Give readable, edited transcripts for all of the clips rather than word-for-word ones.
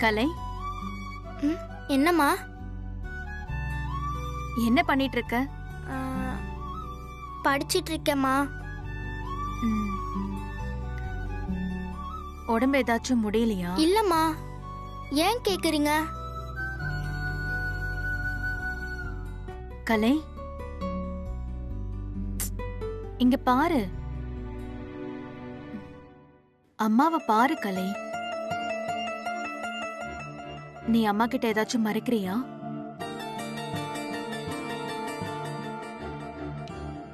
கலை, என்னம்மா? என்ன பண்ணிட்டு இருக்க? படிச்சிட்டு இருக்கேம்மா. உடம்பு ஏதாச்சும் முடியலையா? இல்லம்மா. ஏன் கேக்குறீங்க? கலை, இங்க பாரு. அம்மாவை பாரு கலை. நீ அம்மா கிட்ட ஏதாச்சும் மறைக்கிறியா?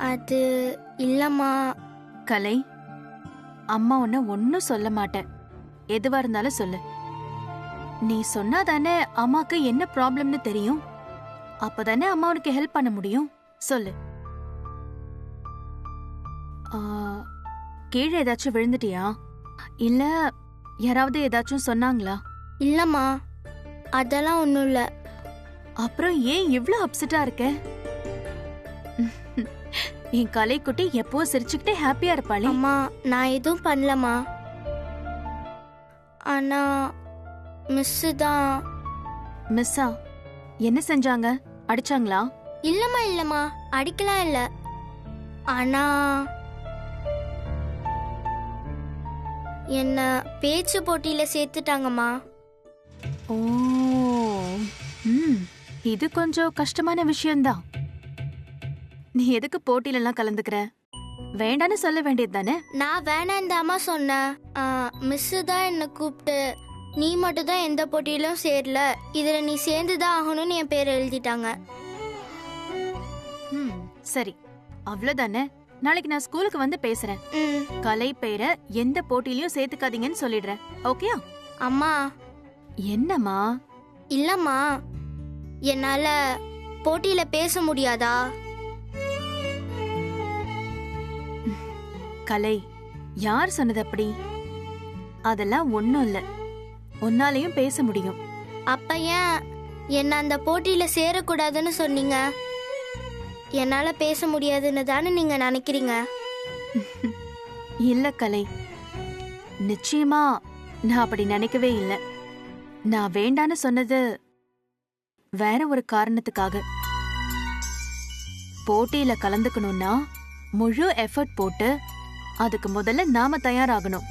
அது இல்லம்மா. கலை, அம்மா உன்னை ஒன்னும் சொல்ல மாட்டேன். எதுவா இருந்தாலும் சொல்லு. நீ சொன்னாதானே அம்மாக்கு என்ன ப்ராப்ளம்னு தெரியும். அப்பதானே அம்மா உனக்கு ஹெல்ப் பண்ண முடியும். சொல்லு. கீழே ஏதாச்சும் விழுந்துட்டியா? இல்ல யாராவது ஏதாச்சும் சொன்னாங்களா? இல்லம்மா, அதெல்லாம் ஒண்ணும் இல்ல. அப்புறம் ஏன் இவ்ளோ அப்செட்டா இருக்க? என் கலைக்குட்டி எப்போ சிரிச்சுக்கிட்டே ஹாப்பியா இருப்பாளே. அம்மா, நான் எதுவும் பண்ணலம்மா. ஆனா மிஸ் தான். மிஸ்ஸா? என்ன செஞ்சாங்க? அடிச்சாங்களா? இல்லம்மா, அடிக்கலாம் இல்ல. ஆனா என்ன பேச்சு போட்டியில சேர்த்துட்டாங்கம்மா. ஓ, இது கொஞ்சம் கஷ்டமான விஷயம்தான். நீ எதுக்கு போட்டியில எல்லாம் கலந்துக்கிற? வேண்டான்னு சொல்ல வேண்டியது தானே? நான் வேணாந்தாமா சொன்னேன். மிஸ் தான் என்ன கூப்பிட்டு, நீ மட்டும் தான் எந்த போட்டியிலும் சேரல, இதுல நீ சேர்ந்துதான் ஆகணும்னு என் பேரை எழுதிட்டாங்க. சரி, அவ்வளவுதானே. நாளைக்கு நான் ஸ்கூலுக்கு வந்து பேசுறேன். கலை பேரை எந்த போட்டியிலயும் சேர்த்துக்காதீங்கன்னு சொல்லிடுறேன். ஓகேயா? அம்மா. என்னம்மா? இல்லம்மா, என்னால போட்டியில பேச முடியாதா? கலை, யார் சொன்னது அப்படி? அதெல்லாம் ஒண்ணும் இல்ல. உன்னாலையும் பேச முடியும். அப்ப ஏன் என்ன அந்த போட்டியில சேரக்கூடாதுன்னு சொன்னீங்க? என்னால பேச முடியாதுன்னு தானே நீங்க நினைக்கிறீங்க? இல்ல கலை, நிச்சயமா நான் அப்படி நினைக்கவே இல்லை. நான் வேண்டான்னு சொன்னது வேற ஒரு காரணத்துக்காக. போட்டியில கலந்துக்கணும்னா முழு எஃபர்ட் போட்டு அதுக்கு முதல்ல நாம தயாராகணும்.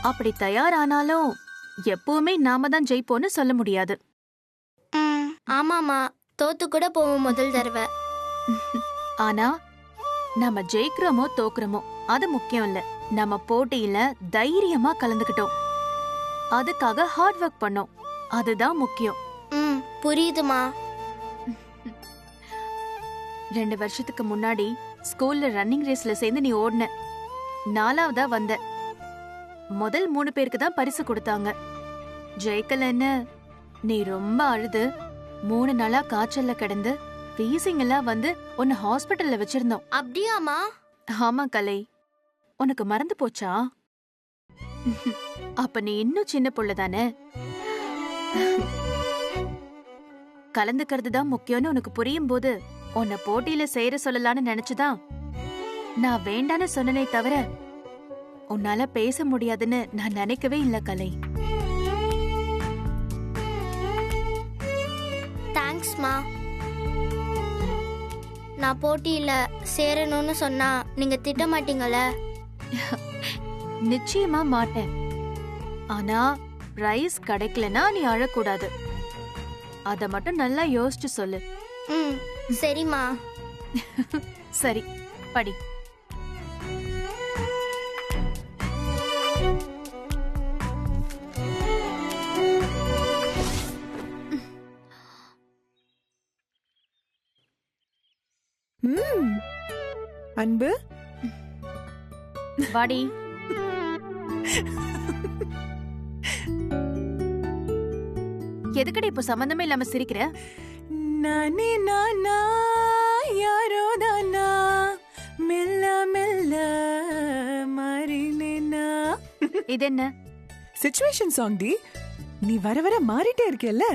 அப்படி தயாரானாலும் எப்பவுமே நாம தான் ஜெயிப்போன்னு சொல்ல முடியாது. ஆமாமா, தோத்து கூட போவோம் முதல் தடவை. ஆனா நம்ம ஜெயிக்கிறோமோ தோக்குறோமோ அது முக்கியம் இல்ல. நம்ம போட்டியில தைரியமா கலந்துக்கிட்டோம், அதுக்காக ஹார்ட் ஒர்க் பண்ணோம், அதுதான் முக்கியம். புரியுதுமா. 2 வருஷத்துக்கு முன்னாடி ஸ்கூல்ல ரன்னிங் ரேஸ்ல சேர்ந்து நீ ஓடுன, 4வதா வந்த. முதல் 3 பேருக்கு தான் பரிசு கொடுத்தாங்க. ஜெயிக்கலன்னு நீ ரொம்ப அழுது 3 நாளா காய்ச்சல்ல கிடந்து வீசிங் எல்லாம் வந்து உன்னை ஹாஸ்பிட்டல்ல வச்சிருந்தோம். அப்படியாமா? ஆமா கலை, உனக்கு மறந்து போச்சா? அப்ப நீ இன்னும் சின்ன புள்ள தானே. கலந்துக்கிறது தான் முக்கியம்னு உனக்கு புரியும் போது உன்னை போட்டியில சேர சொல்லலான்னு நினைச்சுதான் நான் வேண்டான்னு சொன்னனே தவிர உன்னால பேச முடியாதுன்னு நான் நினைக்கவே இல்ல கலை. தேங்க்ஸ்மா. நான் போட்டியில சேரணும்னு சொன்னா நீங்க திட்ட மாட்டீங்களே? நிச்சயமா மாட்டேன். ஆனா பிரைஸ் கிடைக்கலனா நீ அழக்கூடாது. அத மட்டும் நல்லா யோசிச்சு சொல்லு. சரிம்மா. சரி, படி. அன்பு, வாடி. எதுக்கடி இப்ப சம்பந்தமே இல்லாம சிரிக்கிற? நானே நானா யாரோ தானா மெல்ல மெல்ல மாறினேனா. இது என்ன சிச்சுவேஷன் சாங் டி. நீ வர வர மாறிட்டே இருக்கேல்ல.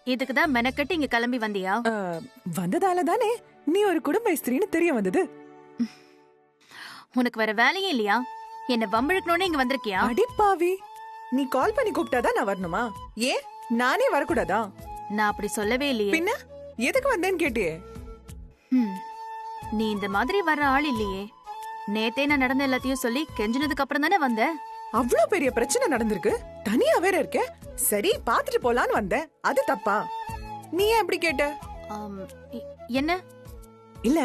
இதுக்குதான் மெனக்கட்டு இங்க கிளம்பி வந்தியா? வந்ததால தானே நீ ஒரு குடும்ப ஸ்திரீன்னு தெரிய வந்தது. உனக்கு வேற வேலையே இல்லையா? என்ன வம்பிழுக்கணும்னு இங்க வந்திருக்கியா? அடிப்பாவி, நீ கால் பண்ணி கூப்பிட்டாதான் நான் வரணுமா? ஏன் நானே வரக்கூடாதா? நான் அப்படி சொல்லவே இல்லையே. பின்ன எதுக்கு வந்தேன்னு கேட்டியே? நீ இந்த மாதிரி வர்ற ஆள் இல்லையே. நேத்தே நான் நடந்த எல்லாத்தையும் சொல்லி கெஞ்சினதுக்கு அப்புறம் தானே வந்த. அவ்வளவு பெரிய பிரச்சனை நடந்திருக்கு, தனியா வேற இருக்க. சரி பாத்துட்டு போலான்னு வந்தேன், அது தப்பா? நீ ஏன் அப்படி கேட்ட? என்ன இல்ல,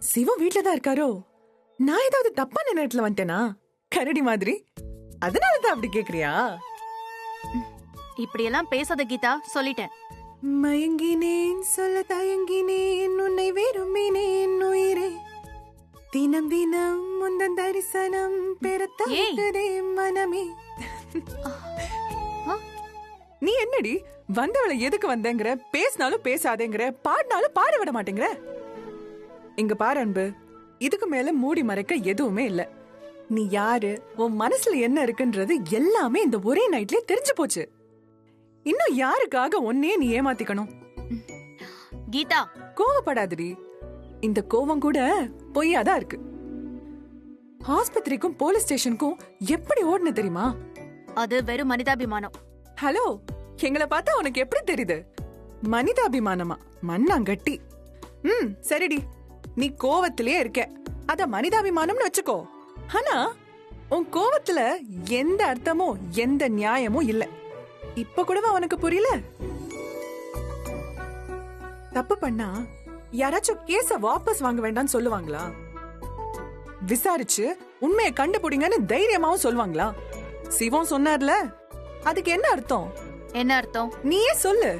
சிவம் வீட்லதான் இருக்காரோ? நான் ஏதாவது தப்பான நேரத்துல வந்துட்டேனா கரடி மாதிரி? அதனாலதான் அப்படி கேக்குறியா? இப்படி எல்லாம் பேசாத கீதா, சொல்லிட்டேன். மயங்கினேன் சொல்ல தயங்கினேன், உன்னை விரும்பினேன் உயிரே, தினம் தினம் முந்தன் தரிசனம் பெறத்தே மனமே. நீ என்னடி வந்தவளை எதுக்கு வந்தேங்கிற? பேசினாலும் பேசாதேங்கிற, பாடினாலும் பாட விட மாட்டேங்கிற. இங்க பாரு அன்பு, இதுக்கு மேல மூடி மறைக்க எதுவுமே இல்ல. நீ யாரு, உன் மனசுல என்ன இருக்குன்றது எல்லாமே இந்த ஒரே நைட்லயே தெரிஞ்சு போச்சு. இன்னும் யாருக்காக ஒன்னே நீ ஏமாத்திக்கணும்? கீதா, கோவப்படாதடி. இந்த கோவம் கூட பொய்யாதான் இருக்கு. ஆஸ்பத்திரிக்கும் போலீஸ் ஸ்டேஷனுக்கும் எப்படி ஓடுன தெரியுமா? அது வெறும் மனிதாபிமானம். ஹலோ, எங்களை பார்த்தா உனக்கு எப்படி தெரியுது? மனிதாபிமானமா? மண்ணாங்கட்டி. சரிடி, நீ கோவத்திலே இருக்க, அத மனிதாபிமானம்னு வச்சுக்கோ. ஆனா உன் கோவத்துல எந்த அர்த்தமும் எந்த நியாயமும் இல்ல. இப்ப கூடவா உனக்கு புரியல? தப்பு பண்ணா யாராச்சும் கேஸ வாபஸ் வாங்க வேண்டாம்னு சொல்லுவாங்களா? விசாரிச்சு உண்மையை கண்டுபிடிங்கன்னு தைரியமாவும் சொல்லுவாங்களா? சிவம் சொன்னார்ல, அதுக்கு என்ன அர்த்தம்? என்ன அர்த்தம்? நீயே சொல்லு.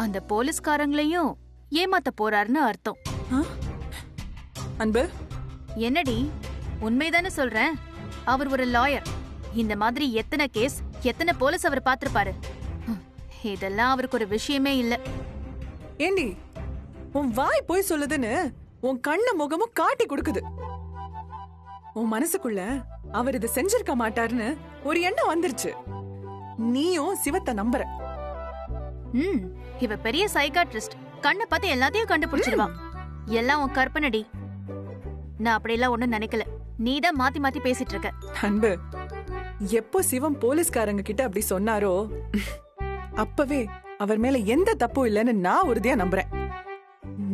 அந்த போலீஸ்காரங்களையும் ஏமாத்த போறாருன்னு அர்த்தம். அன்பு, என்னடி, உண்மைதானே சொல்றேன். அவர் ஒரு லாயர். இந்த மாதிரி எத்தனை கேஸ், எத்தனை போலீஸ் அவர் பாத்திருப்பாரு. இதெல்லாம் அவருக்கு ஒரு விஷயமே இல்ல. ஏண்டி, உன் வாய் போய் சொல்லுதுன்னு உன் கண்ண முகமும் காட்டி கொடுக்குது. உன் மனசுக்குள்ள அவர் இதை செஞ்சிருக்க மாட்டாருன்னு ஒரு எண்ணம் வந்துருச்சு. நீயும் சிவத்தை நம்புற. இவ பெரிய சைக்காட்ரிஸ்ட். கண்ணை பார்த்து எல்லாத்தையும் கண்டுபிடிச்சிருவான். எல்லாம் உன் கற்பனடி. நான் அப்படியெல்லாம் ஒண்ணும் நினைக்கல. நீதான் மாத்தி மாத்தி பேசிட்டு இருக்க. அன்பு, எப்போ சிவம் போலீஸ்காரங்க கிட்ட அப்படி சொன்னாரோ அப்பவே அவர் மேல எந்த தப்பும் இல்லைன்னு நான் உறுதியா நம்புறேன்.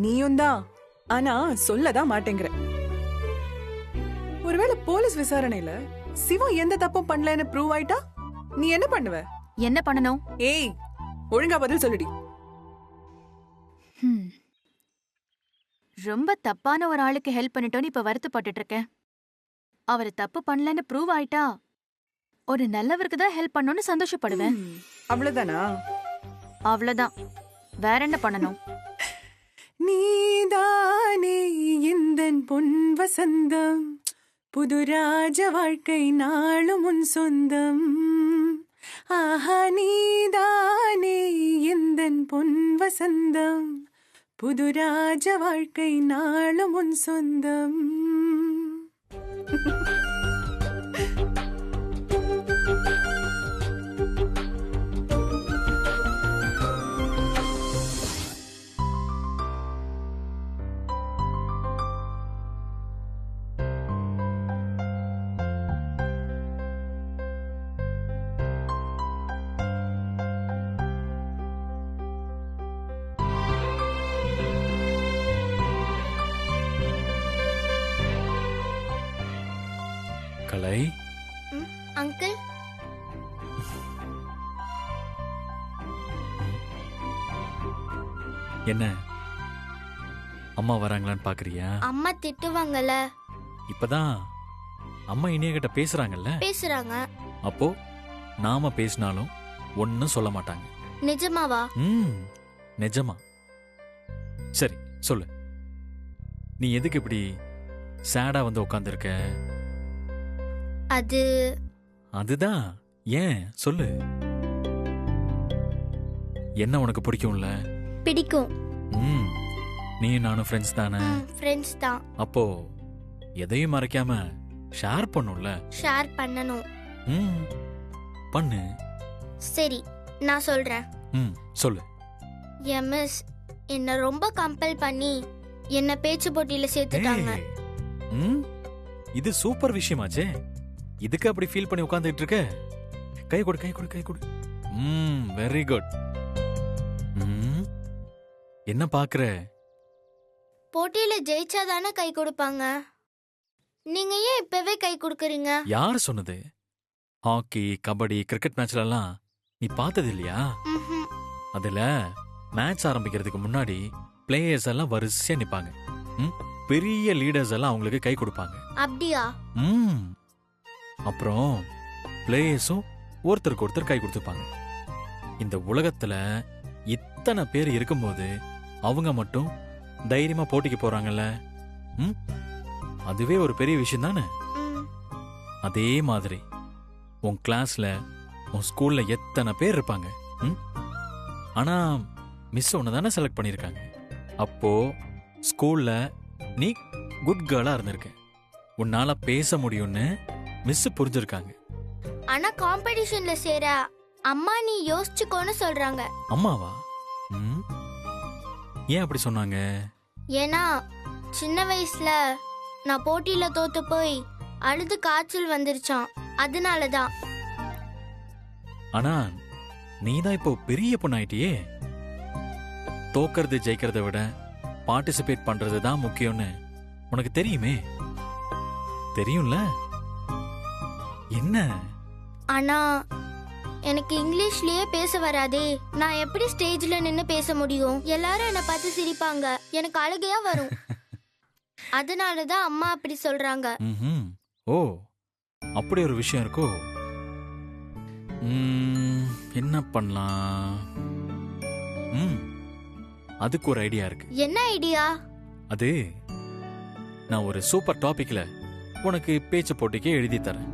நீயும் தான், ஆனா சொல்லதான் மாட்டேங்கிற. ஒருவேளை போலீஸ் விசாரணையில சிவம் எந்த தப்பும் பண்ணலன்னு ப்ரூவ் ஆயிட்டா நீ என்ன பண்ணுவ? என்ன பண்ணணும்? ஏய், ஒழுங்கா பதில் சொல்லுடி. ரொம்ப தப்பான ஒரு ஆளுக்கு ஹெல்ப் பண்ணிட்டோன்னு இப்ப வருத்தப்பட்டு இருக்கேன். அவர் தப்பு பண்ணலன்னு ப்ரூவ் ஆயிட்டா ஒரு நல்லவருக்கு தான் ஹெல்ப் பண்ணணும்னு சந்தோஷப்படுவேன். அவ்வளவுதானா? அவ்வளவுதான். வேற என்ன பண்ணணும்? நீதானே எந்தன் பொன் வசந்தம், புது ராஜ வாழ்க்கை நாளும் உன் சொந்தம். ஆஹா, நீதானே எந்தன் பொன் வசந்தம், புது ராஜ வாழ்க்கை நாளும் உன் சொந்தம். கலை. அங்கிள், என்ன அம்மா வராங்களான்னு பாக்குறியா? அம்மா திட்டுவாங்கல்ல. இப்பதான் அம்மா இனிய கிட்ட பேசுறாங்கல்ல. பேசுறாங்க. அப்போ நாம பேசினாலும் ஒன்னும் சொல்ல மாட்டாங்க. நிஜமாவா? நிஜமா. சரி சொல்லு, நீ எதுக்கு இப்படி சேடா வந்து உட்கார்ந்திருக்க? அதுதான். ஏன் சொல்லு. என்ன உனக்கு பிடிக்கும்ல? பிடிக்கும். நீ நானும் ஃப்ரெண்ட்ஸ் தானே? ஃப்ரெண்ட்ஸ் தான். அப்போ எதையும் மறைக்காம ஷேர் பண்ணும்ல? ஷேர் பண்ணணும். பண்ணு. சரி, நான் சொல்றேன். சொல்லு. என் மிஸ் என்ன ரொம்ப கம்பல் பண்ணி என்ன பேச்சு போட்டியில சேர்த்துட்டாங்க. இது சூப்பர் விஷயமாச்சே. இதுக்கு அப்படி ஃபீல் பண்ணி உட்காந்துட்டு இருக்க? கை கொடு, கை கொடு, கை கொடு. Very good. என்ன பாக்குற? போட்டியில ஜெயிச்சாதானே கை கொடுப்பாங்க. நீங்க ஏன் இப்பவே கை கொடுக்கறீங்க? யார் சொன்னது? ஹாக்கி, கபடி, கிரிக்கெட் மேட்ச்ல எல்லாம் நீ பார்த்தது இல்லையா? அதுல மேட்ச் ஆரம்பிக்கிறதுக்கு முன்னாடி பிளேயர்ஸ் எல்லாம் வரிசையா நிப்பாங்க. பெரிய லீடர்ஸ் எல்லாம் அவங்களுக்கு கை கொடுப்பாங்க. அப்படியா? அப்புறம் பிளேயர்ஸும் ஒருத்தருக்கு ஒருத்தர் கை கொடுத்துப்பாங்க. இந்த உலகத்துல இத்தனை பேர் இருக்கும்போது அவங்க மட்டும் தைரியமா போட்டிக்கு போறாங்கல்ல, அதுவே ஒரு பெரிய விஷயம் தானே. அதே மாதிரி உன் கிளாஸ்ல உன் ஸ்கூல்ல எத்தனை பேர் இருப்பாங்க. ஆனா மிஸ் ஒன்னு தானே செலக்ட் பண்ணிருக்காங்க. அப்போ ஸ்கூல்ல நீ குட் கேர்ளா இருந்திருக்க, உன்னால பேச முடியும்னு மிஸ் புரிஞ்சிருக்காங்க. ஆனா காம்படிஷன்ல சேர அம்மா நீ யோசிச்சுக்கோன்னு சொல்றாங்க. அம்மாவா? ஏன் அப்படி சொன்னாங்க? ஏன்னா சின்ன வயசுல நான் போட்டியில தோத்து போய் அழுது காய்ச்சல் வந்துருச்சான், அதனாலதான். ஆனா நீதான் இப்போ பெரிய பொண்ணாயிட்டியே. தோக்கறது ஜெயிக்கிறத விட பார்ட்டிசிபேட் பண்றது தான் முக்கியம்னு உனக்கு தெரியுமே. தெரியும்ல? என்ன? ஆனா எனக்கு இங்கிலீஷ்லயே பேச வராதே. நான் எப்படி ஸ்டேஜ்ல நின்னு பேச முடியும்? எல்லாரும் என்ன பார்த்து சிரிப்பாங்க, எனக்கு அழுகையா வரும். அதனாலதான் அம்மா அப்படி சொல்றாங்க. ஓ, அப்படி ஒரு விஷயம் இருக்கோ? என்ன பண்ணலாம்? அதுக்கு ஒரு ஐடியா இருக்கு. என்ன ஐடியா? அது நான் ஒரு சூப்பர் டாபிக்ல உனக்கு பேச்சு போட்டிக்கு எழுதி தரேன்.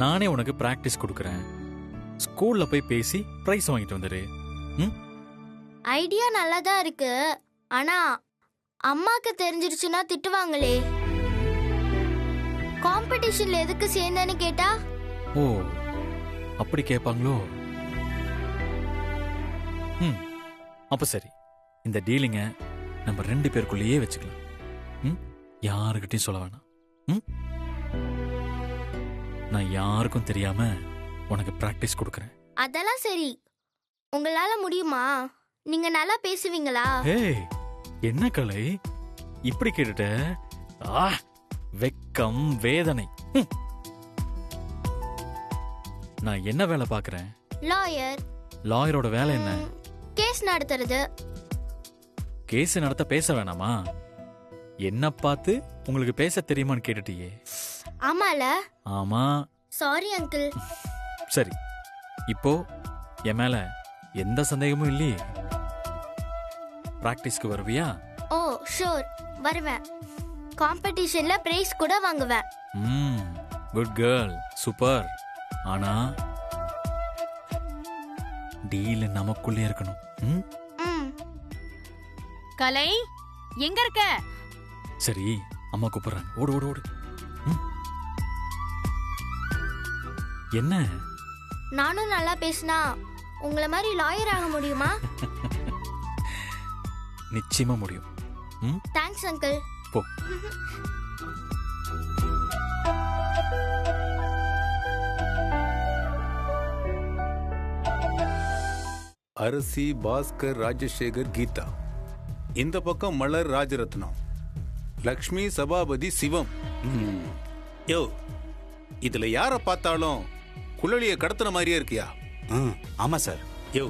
நானே உனக்கு பிராக்டிஸ் கொடுக்கறேன். ஸ்கூல்ல போய் பேசி பிரைஸ் வாங்கிட்டு வந்துரு. ஐடியா நல்லாதான் இருக்கு. ஆனா அம்மாக்கு தெரிஞ்சிருச்சுன்னா திட்டுவாங்களே. காம்படிஷன்ல எதுக்கு சேர்ந்தேன்னு கேட்டா? ஓ, அப்படி கேட்பாங்களோ? அப்ப சரி, இந்த டீலிங்க நம்ம 2 பேருக்குள்ளேயே வச்சுக்கலாம். யாருக்கிட்டையும் சொல்ல வேணாம். நான் யாருக்கும் தெரியாம உனக்கு பிராக்டிஸ் கொடுக்கறேன். அதெல்லாம் சரி, உங்களால முடியுமா? நீங்க நல்லா பேசுவீங்களா? ஏய், என்ன கலை இப்படி கேட்டுட்ட? வெக்கம், வேதனை. நான் என்ன வேலை பாக்குறேன்? லாயர். லாயரோட வேலை என்ன? கேஸ் நடத்துறது. கேஸ் நடத்த பேச வேணாமா? என்ன பார்த்து உங்களுக்கு பேச தெரியுமான்னு கேட்டுட்டியே. ஆமால. ஆமா. Sorry uncle. சரி, இப்போ என் மேல எந்த சந்தேகமும் இல்லையே. பிராக்டிஸ்க்கு வருவியா? ஓ ஷூர், வருவேன். காம்படிஷன்ல பிரைஸ் கூட வாங்குவேன். Good girl, super. ஆனா டீல் நமக்குள்ளே இருக்கணும். கலை, எங்க இருக்க? சரி, அம்மா கூப்பிடுறாங்க. ஓடு ஓடு ஓடு. என்ன? நானும் நல்லா பேசினா உங்களை மாதிரி லாயர் ஆக முடியுமா? நிச்சயமா முடியும். Thanks uncle. போ. அரசி, பாஸ்கர், ராஜசேகர், கீதா. இந்த பக்கம் மலர், ராஜரத்னம், லக்ஷ்மி, சபாபதி, சிவம். யோ, இதுல யார பார்த்தாலும் குழலிய கடத்துன மாதிரியே இருக்கியா? ஆமா சார். யோ,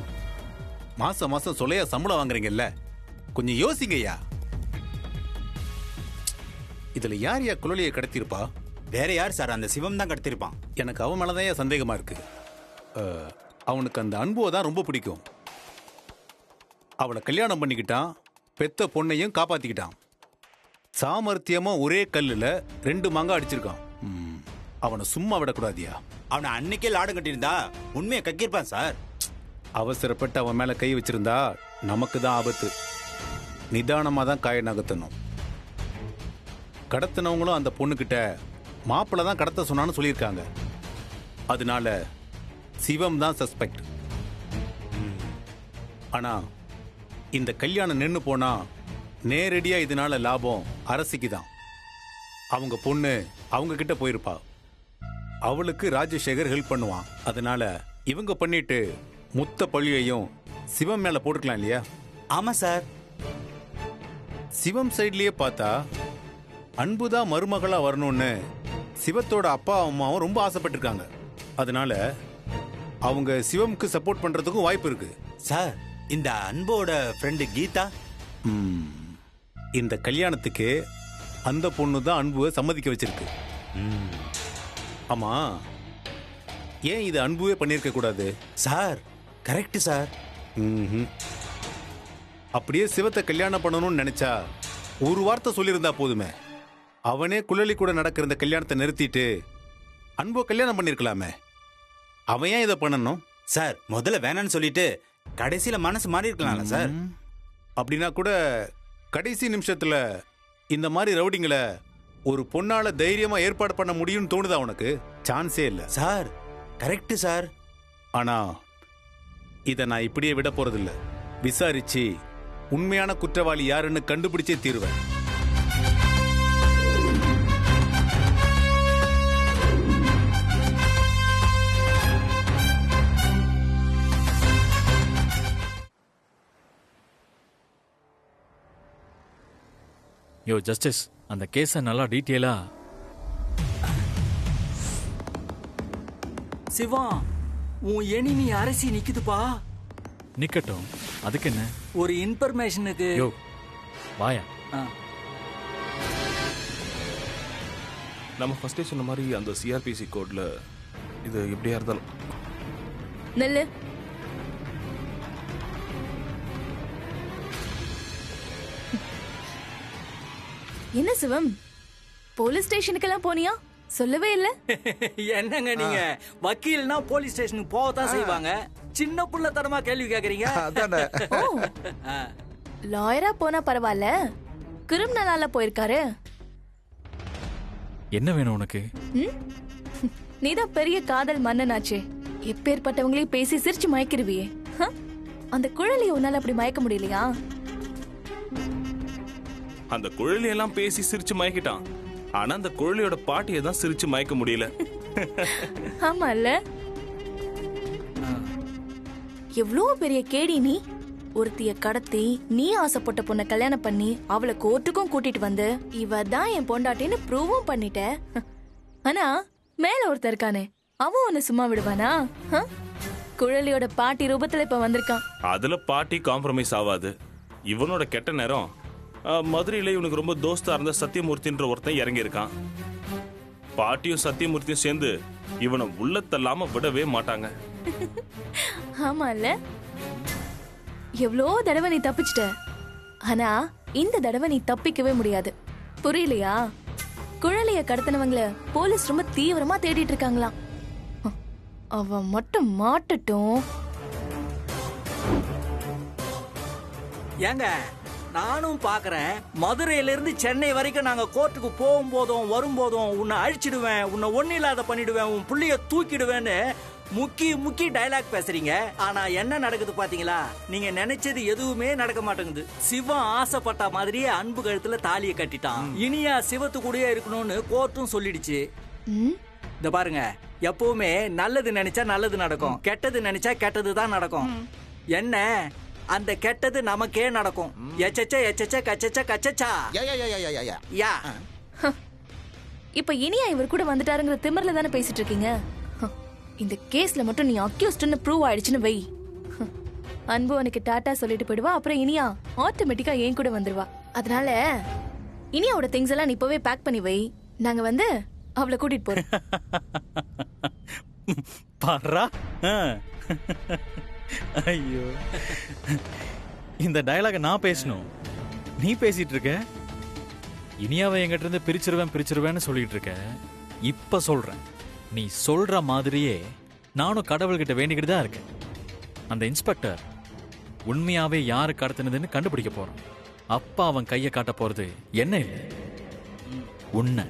மாசம் மாசம் சொல்லையா சம்பளம் வாங்குறீங்கல்ல, கொஞ்சம் யோசிங்கய்யா. இதுல யார் குழலிய கடத்திருப்பா? வேற யார் சார்? அந்த சிவம் தான் கடத்திருப்பான். எனக்கு அவன் மேலதான் சந்தேகமா இருக்கு. அவனுக்கு அந்த அன்புவை தான் ரொம்ப பிடிக்கும். அவளை கல்யாணம் பண்ணிக்கிட்டான், பெத்த பொண்ணையும் காப்பாத்திக்கிட்டான். சாமர்த்தியமா ஒரே கல்லுல 2 மாங்காய் அடிச்சிருக்கான். அவனை சும்மா விடக்கூடாதியா? அவனை அன்னைக்கே லாடம் கட்டியிருந்தா உண்மையை கக்கிருப்பான் சார். அவசரப்பட்டு அவன் மேல கை வச்சிருந்தா நமக்கு தான் ஆபத்து. நிதானமா தான் காய நகர்த்தணும். கடத்தினவங்களும் அந்த பொண்ணுகிட்ட மாப்பிள்ள தான் கடத்த சொன்னான்னு சொல்லியிருக்காங்க. அதனால சிவம் தான் சஸ்பெக்ட். ஆனா இந்த கல்யாணம் நின்னு போனா நேரடியா இதனால லாபம் அரசிக்கு தான். அவங்க பொண்ணு அவங்க கிட்ட போயிருப்பா. அவளுக்கு ராஜசேகர் ஹெல்ப் பண்ணுவான். அதனால இவங்க பண்ணிட்டு மொத்த பழியையும் சிவம் மேல போட்டுக்கலாம் இல்லையா? ஆமா சார். சிவம் சைட்லயே பார்த்தா அன்புதான் மருமகளா வரணும்னு சிவத்தோட அப்பா அம்மாவும் ரொம்ப ஆசைப்பட்டிருக்காங்க. அதனால அவங்க சிவம்க்கு சப்போர்ட் பண்றதுக்கும் வாய்ப்பு இருக்கு. சார், இந்த அன்போட ஃப்ரெண்டு கீதா, இந்த கல்யாணத்துக்கு அந்த பொண்ணு தான் அன்புவை சம்மதிக்க வச்சிருக்கு. ஆமா, ஏன் இது அன்புவே பண்ணிருக்க கூடாது? Sir correct sir. அப்படியே சிவத்தை கல்யாணம் பண்ணணும்னு நினைச்சா ஒரு வார்த்தை சொல்லியிருந்தா போதுமே. அவனே குழலி கூட நடக்கிற இந்த கல்யாணத்தை நிறுத்திட்டு அன்போ கல்யாணம் பண்ணிருக்கலாமே. அவன் ஏன் இதை பண்ணணும்? சார், முதல்ல வேணான்னு சொல்லிட்டு கடைசியில மனசு மாறி இருக்கலாம்ல சார். அப்படின்னா கூட கடைசி நிமிஷத்துல இந்த மாதிரி ரவுடிங்களை ஒரு பொண்ணால தைரியமா ஏற்பாடு பண்ண முடியும்னு தோணுதா உனக்கு? சான்ஸே இல்ல சார். Correct sir. ஆனா இதை நான் இப்படியே விட போறதில்ல. விசாரிச்சு உண்மையான குற்றவாளி யாருன்னு கண்டுபிடிச்சே தீருவேன். யோ ஜஸ்டிஸ், அந்த கேஸை நல்லா டீட்டெயிலா. சிவா, உன் எனிமி அரசி நிக்குதுப்பா. நிக்கட்டும், அதுக்கு என்ன? ஒரு இன்ஃபர்மேஷனுக்கு. யோ வாயா. நம்ம ஃபர்ஸ்டே சொன்ன மாதிரி அந்த சிஆர்பிசி கோட்ல இது எப்படியா இருந்தாலும் நெல்லு. என்ன சிவம், போலீஸ் ஸ்டேஷனுக்கெல்லாம் போனியா? சொல்லவே இல்ல. என்னங்க நீங்க வக்கீல்னா போலீஸ் ஸ்டேஷனுக்கு போகத்தான் செய்வாங்க. சின்ன புள்ள தரமா கேள்வி கேக்குறீங்க. லாயரா போனா பரவாயில்ல, கிரிமினலால போயிருக்காரு. என்ன வேணும் உனக்கு? நீதான் பெரிய காதல் மன்னனாச்சே, எப்பேற்பட்டவங்களையும் பேசி சிரிச்சு மயக்கிருவியே. அந்த குழலியை உன்னால அப்படி மயக்க முடியலையா? அந்த குழலி எல்லாம் பேசி சிரிச்சு மயக்கிட்டான். ஆனா அந்த குழலியோட பாட்டியை தான் சிரிச்சு மயக்க முடியல. ஆமா இல்ல? எவ்வளோ பெரிய கேடி நீ. ஒருத்திய கடத்தி நீ ஆசைப்பட்ட பொண்ண கல்யாணம் பண்ணி அவளை கோர்ட்டுக்கும் கூட்டிட்டு வந்து இவ தான் என் பொண்டாட்டின்னு ப்ரூவும் பண்ணிட்ட. ஆனா மேல ஒருத்தர் இருக்கானே, அவன் உன்னை சும்மா விடுவானா? குழலியோட பாட்டி ரூபத்துல இப்ப வந்திருக்கான். அதுல பாட்டி காம்ப்ரமைஸ் ஆகாது. இவனோட கெட்ட நேரம் மதுரையில இவனுக்கு ரொம்ப தோஸ்தா இருந்த சத்தியமூர்த்தின்ற ஒருத்தன் இறங்கி இருக்கான். பாட்டியும் சத்தியமூர்த்தியும் சேர்ந்து இவனை உள்ளத்தல்லாம விடவே மாட்டாங்க. ஆமா இல்ல? எவ்வளோ தடவை நீ தப்பிச்சிட்ட, ஆனா இந்த தடவை நீ தப்பிக்கவே முடியாது. புரியலையா? குழலைய கடத்தினவங்கள போலீஸ் ரொம்ப தீவிரமா தேடிட்டு இருக்காங்களாம். அவன் மட்டும் மாட்டட்டும். ஏங்க, நானும் பாக்குறேன். மதுரையில இருந்து சென்னை வரைக்கும் நாங்க கோர்ட்டுக்கு போகும்போதும் வரும்போதும் உன்னை அழிச்சிடுவேன், உன்னை ஒண்ணு இல்லாத பண்ணிடுவேன், உன் புள்ளைய தூக்கிடுவேன்னு முக்கி டைலாக் பேசுறீங்க. ஆனா என்ன நடக்குது பாத்தீங்களா? நீங்க நினைச்சது எதுவுமே நடக்க மாட்டேங்குது. சிவம் ஆசைப்பட்ட மாதிரியே அன்பு கழுத்துல தாலியை கட்டிட்டான். இனியா சிவத்து கூடயே இருக்கணும்னு கோர்ட்டும் சொல்லிடுச்சு. இந்த பாருங்க, எப்பவுமே நல்லது நினைச்சா நல்லது நடக்கும், கெட்டது நினைச்சா கெட்டது தான் நடக்கும். என்ன, அந்த கெட்டது நமக்கே நடக்கும். இப்ப இனியா இவர் கூட வந்துட்டாருங்கிற திமிர்ல தானே பேசிட்டு இருக்கீங்க. இந்த கேஸ்ல மட்டும் நீ அக்யூஸ்ட்னு ப்ரூவ் ஆயிடுச்சுன்னு வை. அன்பு உனக்கு டாட்டா சொல்லிட்டு போயிடுவா. அப்புறம் இனியா ஆட்டோமேட்டிக்கா ஏன் கூட வந்துருவா. அதனால இனியாவோட திங்ஸ் எல்லாம் நீ இப்பவே பேக் பண்ணி வை. நாங்க வந்து அவளை கூட்டிட்டு போறோம். பாரா. ஐயோ, இந்த டயலாக நான் பேசணும், நீ பேசிட்டு இருக்க. இனியாவை என்கிட்ட இருந்து பிரிச்சிருவேன்னு சொல்லிட்டு இருக்க. இப்ப சொல்றேன், நீ சொல்ற மாதிரியே நானும் கடவுள்கிட்ட வேண்டிக்கிட்டு தான் இருக்கேன். அந்த இன்ஸ்பெக்டர் உண்மையாவே யாரு கடத்தினதுன்னு கண்டுபிடிக்க போறான். அப்பா அவன் கையை காட்ட போறது என்ன இல்லை, உன்னை.